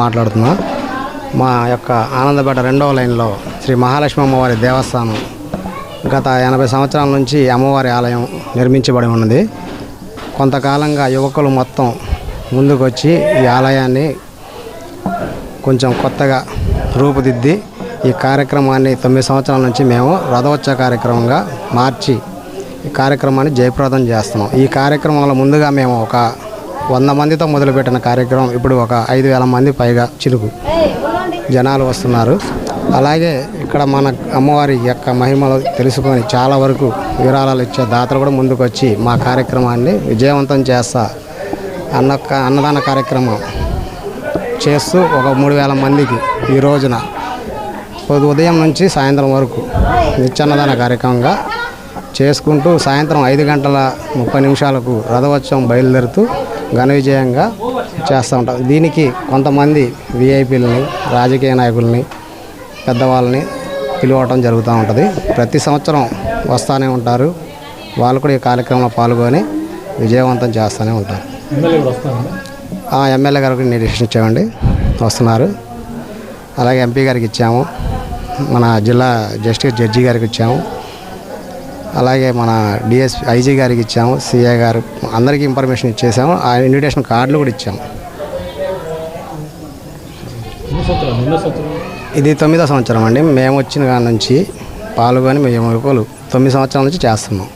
మాట్లాడుతున్నా. మా యొక్క ఆనందపేట 2వ లైన్లో శ్రీ మహాలక్ష్మి అమ్మవారి దేవస్థానం గత 80 సంవత్సరాల నుంచి అమ్మవారి ఆలయం నిర్మించబడి ఉన్నది. కొంతకాలంగా యువకులు మొత్తం ముందుకొచ్చి ఈ ఆలయాన్ని కొంచెం కొత్తగా రూపుదిద్ది ఈ కార్యక్రమాన్ని 9 సంవత్సరాల నుంచి మేము రథోత్సవ కార్యక్రమంగా మార్చి ఈ కార్యక్రమాన్ని జయప్రదం చేస్తున్నాం. ఈ కార్యక్రమంలో ముందుగా మేము ఒక 100 మందితో మొదలుపెట్టిన కార్యక్రమం ఇప్పుడు ఒక 5,000 మంది పైగా చిలుకు జనాలు వస్తున్నారు. అలాగే ఇక్కడ మన అమ్మవారి యొక్క మహిమలు తెలుసుకొని చాలా వరకు విరాళాలు ఇచ్చే దాతలు కూడా ముందుకు వచ్చి మా కార్యక్రమాన్ని విజయవంతం చేస్తా అన్నదాన కార్యక్రమం చేస్తూ ఒక 3,000 మందికి ఈ రోజున ఉదయం నుంచి సాయంత్రం వరకు నిత్యాన్నదాన కార్యక్రమంగా చేసుకుంటూ సాయంత్రం 5:30 రథోత్సవం బయలుదేరుతూ ఘన విజయంగా చేస్తూ ఉంటాం. దీనికి కొంతమంది విఐపీలని, రాజకీయ నాయకుల్ని, పెద్దవాళ్ళని పిలవటం జరుగుతూ ఉంటుంది. ప్రతి సంవత్సరం వస్తూనే ఉంటారు. వాళ్ళు కూడా ఈ కార్యక్రమంలో పాల్గొని విజయవంతం చేస్తూనే ఉంటారు. ఎమ్మెల్యే గారికి నిర్దేశం ఇచ్చామండి, వస్తున్నారు. అలాగే ఎంపీ గారికి ఇచ్చాము, మన జిల్లా జస్టిస్ జడ్జి గారికి ఇచ్చాము, అలాగే మన డిఎస్పీ ఐజీ గారికి ఇచ్చాము, సిఐ గారు అందరికీ ఇన్ఫర్మేషన్ ఇచ్చేసాము. ఆ ఇన్విటేషన్ కార్డులు కూడా ఇచ్చాము. ఇది 9వ సంవత్సరం అండి. మేము వచ్చిన కాడ నుంచి పాల్గొని మేము యువకులు 9 సంవత్సరాల నుంచి చేస్తున్నాం.